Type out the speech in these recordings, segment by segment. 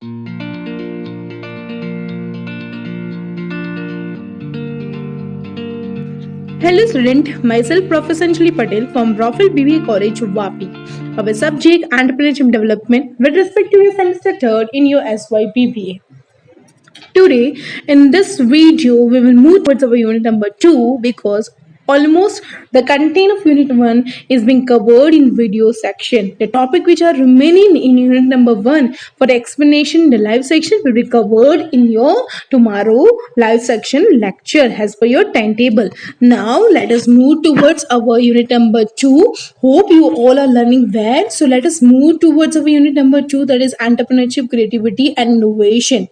Hello student, myself Professor Anjali Patel from Raffle BBA College, Vapi. Our subject Entrepreneurship Development with respect to your semester third in your SYBBA. Today, in this video, we will move towards our unit number 2 because almost the content of unit 1 is being covered in video section. The topic which are remaining in unit number 1 for the explanation, the live section will be covered in your tomorrow live section lecture as per your timetable. Now, let us move towards our unit number 2. Hope you all are learning well. So, let us move towards our unit number 2, that is entrepreneurship, creativity and innovation.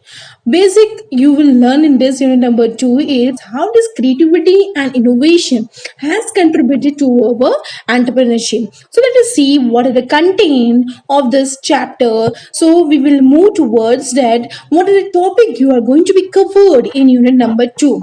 Basic you will learn in this unit number 2 is how does creativity and innovation has contributed to our entrepreneurship. So let us see what are the content of this chapter. So we will move towards that. What are the topic you are going to be covered in unit number 2.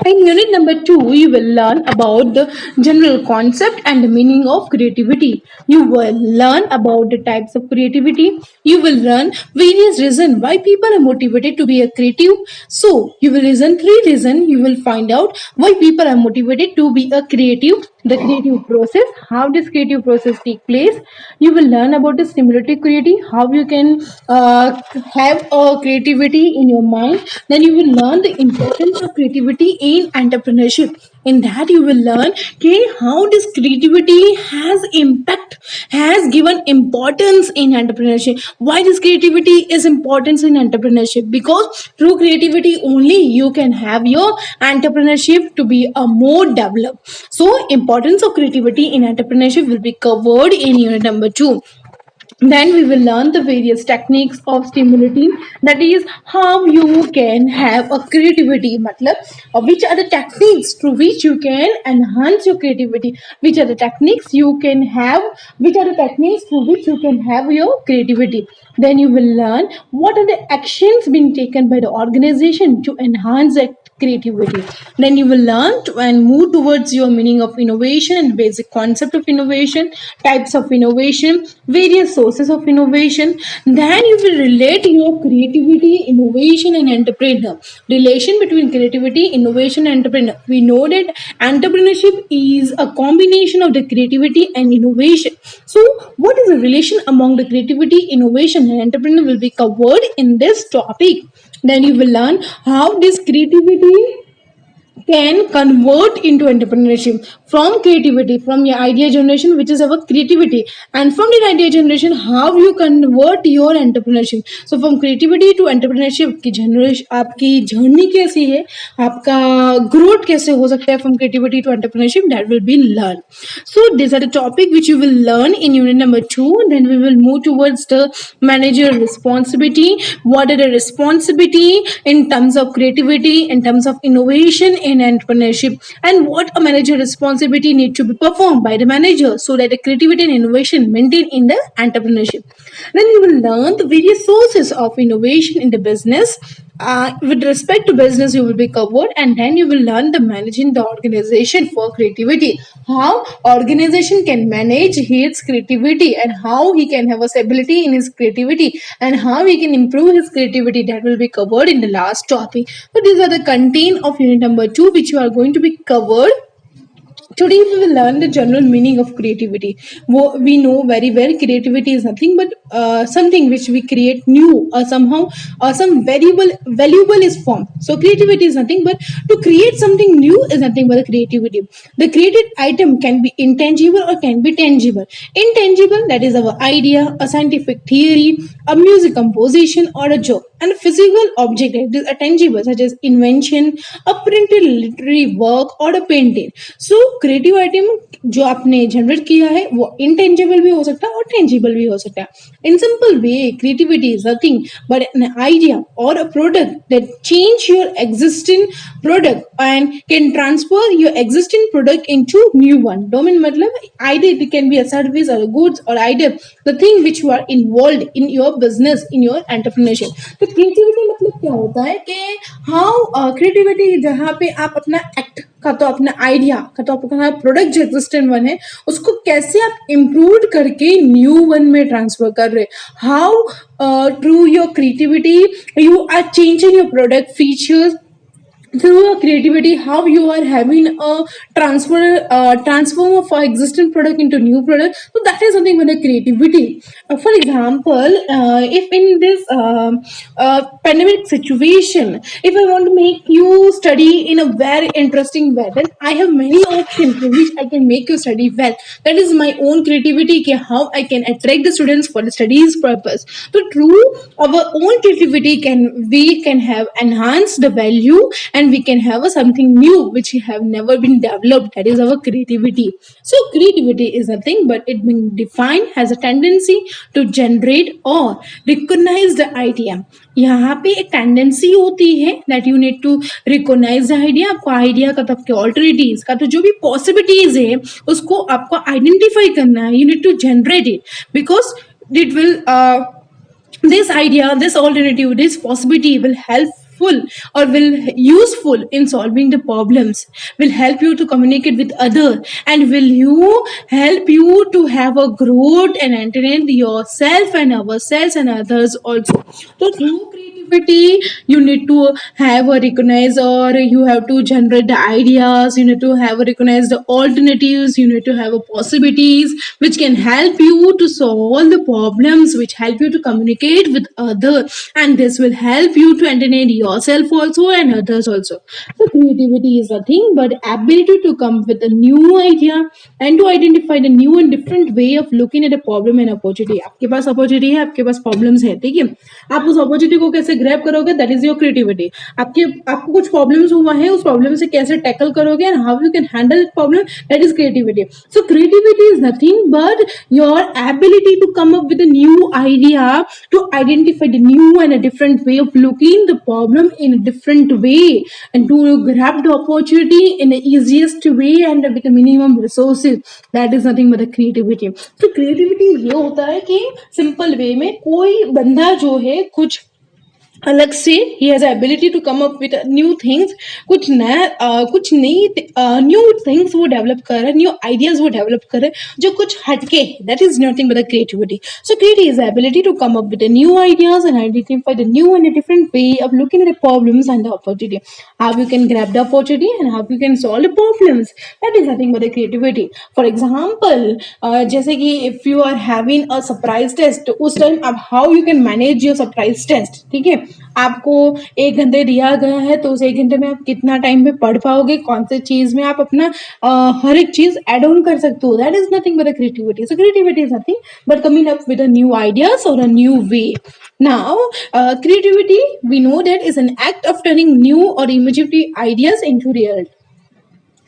In unit number 2, you will learn about the general concept and the meaning of creativity. You will learn about the types of creativity. You will learn various reasons why people are motivated to be a creative. So, you will listen 3 reasons. You will find out why people are motivated to be a creative, the creative process, how this creative process take place. You will learn about the stimulative creativity, how you can have a creativity in your mind. Then you will learn the importance of creativity in entrepreneurship. In that you will learn how this creativity has given importance in entrepreneurship. Why this creativity is important in entrepreneurship? Because through creativity only you can have your entrepreneurship to be a more developed. So importance of creativity in entrepreneurship will be covered in unit number 2. Then we will learn the various techniques of stimulating, that is how you can have a creativity matlab which are the techniques through which you can enhance your creativity, which are the techniques you can have, which are the techniques through which you can have your creativity. Then you will learn what are the actions being taken by the organization to enhance that creativity. Then you will learn and move towards your meaning of innovation and basic concept of innovation, types of innovation, various sources of innovation. Then you will relate your creativity, innovation and entrepreneur. Relation between creativity, innovation and entrepreneur. We know that entrepreneurship is a combination of the creativity and innovation. So what is the relation among the creativity, innovation and entrepreneur will be covered in this topic. Then you will learn how this creativity can convert into entrepreneurship. From creativity, from your idea generation, which is our creativity, and from the idea generation how you convert your entrepreneurship. So from creativity to entrepreneurship की generation आपकी journey कैसी है, आपका growth कैसे हो सकता है from creativity to entrepreneurship, that will be learned. So these are the topic which you will learn in unit number 2. Then we will move towards the manager responsibility. What are the responsibility in terms of creativity, in terms of innovation in entrepreneurship, and what a manager responsibility need to be performed by the manager so that the creativity and innovation maintain in the entrepreneurship. Then you will learn the various sources of innovation in the business. With respect to business you will be covered, and then you will learn the managing the organization for creativity, how organization can manage his creativity and how he can have a stability in his creativity and how he can improve his creativity. That will be covered in the last topic. So these are the content of unit number 2 which you are going to be covered. Today we will learn the general meaning of creativity. We know very well creativity is nothing but something which we create new or somehow or some valuable is formed. So creativity is nothing but to create something new is nothing but a creativity. The created item can be intangible or can be tangible. Intangible, that is our idea, a scientific theory, a music composition or a joke. And a physical object that is a tangible such as invention, a printed literary work or a painting. So creative item जो आपने generate किया है वो intangible भी हो सकता है और टेंजिबल भी हो सकता है. In simple way, creativity is nothing but an idea or a product that change your existing product and can transfer your existing product into new one. Domain मतलब either it can be a service or a goods or either the thing which you are involved in your business, in your entrepreneurship. तो creativity मतलब क्या होता है कि how creativity जहाँ पे आप अपना act का तो अपना आइडिया का तो अपना प्रोडक्ट जो एग्जिस्टेंट वन है उसको कैसे आप इम्प्रूव करके न्यू वन में ट्रांसफर कर रहे, how through your creativity you are changing your product features through your creativity, how you are having a transform of our existing product into new product. So that is something with the creativity. For example, if in this pandemic situation, if I want to make you study in a very interesting way, then I have many options through which I can make you study well. That is my own creativity, how I can attract the students for the studies purpose. So through our own creativity we can have enhanced the value, and we can have a something new which have never been developed. That is our creativity. So creativity is nothing but it being defined as a tendency to generate or recognize the idea. यहाँ पे एक tendency होती है that you need to recognise the idea. आपको idea का तो आपके alternatives का तो जो भी पॉसिबिलिटीज है उसको आपको आइडेंटिफाई करना है. You need to generate it because it will this idea, this alternative, this possibility will helpful or will useful in solving the problems, will help you to communicate with other, and will you help you to have a growth and entertain yourself and ourselves and others also. So through creativity you need to have a recognize, or you have to generate the ideas, you need to have a recognize the alternatives, you need to have a possibilities which can help you to solve the problems, which help you to communicate with others, and this will help you to entertain yourself also and others also. So creativity is nothing but ability to come with a new idea and to identify the new and different way of looking at a problem and opportunity. आपके पास opportunity है, आपके पास problems है, ठीक है, आप उस opportunity को कैसे grab करोगे, that is your creativity. आपको कुछ problems हुआ है, उस problem से कैसे tackle करोगे and how you can handle that problem, that is creativity. So creativity is nothing but your ability to come up with a new idea, to identify the new and a different way of looking the problem in a different way, and to grab the opportunity in the easiest way and with the minimum resources. That is nothing but the creativity. So creativity ये होता है कि simple way में कोई बंदा जो है कुछ अलग से he has ability to come up with new things, कुछ नया कुछ नई न्यू थिंग्स वो डेवलप कर रहे हैं, न्यू आइडियाज वो डेवलप कर रहे हैं जो कुछ हटके. That is nothing but the creativity. So creativity is ability to come up with new ideas and identify the new and different way of looking at the problems and the opportunity. How you can grab the opportunity and how you can solve the problems. That is nothing but the creativity. For example, जैसे कि if you are having a surprise test, उस time अब how you can manage your surprise test. ठीक है, आपको 1 घंटे दिया गया है तो उस 1 घंटे में आप कितना टाइम में पढ़ पाओगे, कौन से चीज में आप अपना हर एक चीज एड ऑन कर सकते हो. That is nothing but creativity. So creativity is nothing but coming up with a new ideas और a new way. Now creativity we know that is an act of turning new और imaginative ideas into real.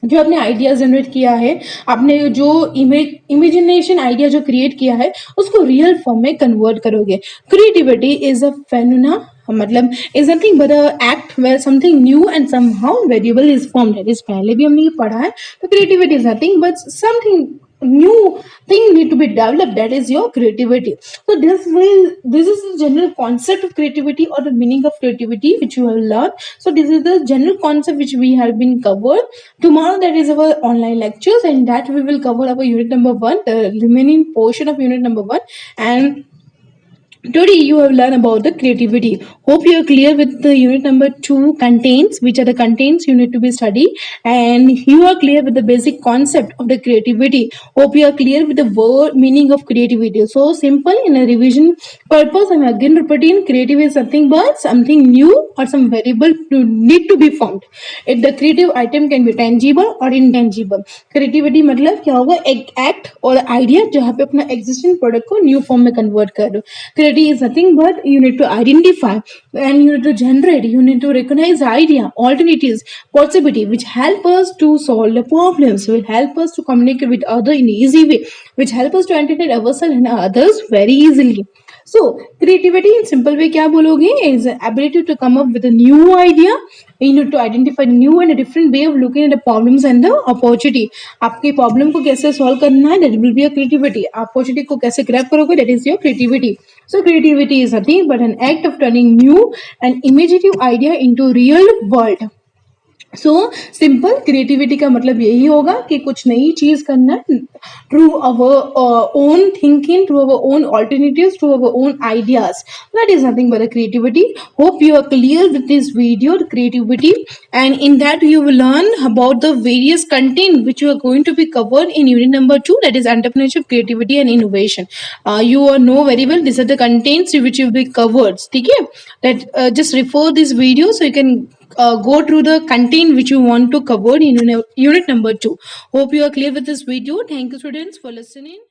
जो आपने ideas generate किया है, आपने जो imagination idea जो create किया है उसको रियल फॉर्म में कन्वर्ट करोगे. क्रिएटिविटी इज अ फेनोमेना, मतलब is nothing but a act where something new and somehow variable is formed. इस पहले भी हमने ये पढ़ा है. तो creativity is nothing but something new thing need to be developed, that is your creativity. So this is the general concept of creativity or the meaning of creativity which you have learned. So this is the general concept which we have been covered. Tomorrow that is our online lectures, and that we will cover our unit number 1, the remaining portion of unit number 1. And today you have learned about the creativity. Hope you are clear with the unit number 2 contains, which are the contents you need to be studied, and you are clear with the basic concept of the creativity. Hope you are clear with the word meaning of creativity. So simple in a revision purpose. I'm again repeating, creative is something but something new or some variable to need to be formed. If the creative item can be tangible or intangible. Creativity मतलब क्या होगा, एक act और idea जहाँ पे अपना existing product को new form में कन्वर्ट कर दो. Creativity is nothing but you need to identify and you need to generate, you need to recognize idea, alternatives, possibility which help us to solve the problems, will help us to communicate with other in easy way, which help us to entertain ourselves and others very easily. So creativity in simple way क्या बोलोगे, is ability to come up with a new idea. You need to identify new and a different way of looking at the problems and the opportunity. आपके problem को कैसे solve करना है, that will be a creativity. Opportunity को कैसे grab करोगे, that is your creativity. So creativity is nothing but an act of turning new and imaginative idea into real world. So simple creativity का मतलब यही होगा कि कुछ नई चीज करना through our own thinking, through our own alternatives, through our own ideas. That is nothing but a creativity. Hope you are clear with this video, the creativity, and in that you will learn about the various content which you are going to be covered in unit number 2, that is entrepreneurship, creativity and innovation. You all know very well these are the contents which will be covered. Okay, that just refer this video so you can go through the content which you want to cover in unit number 2. Hope you are clear with this video. Thank you students for listening.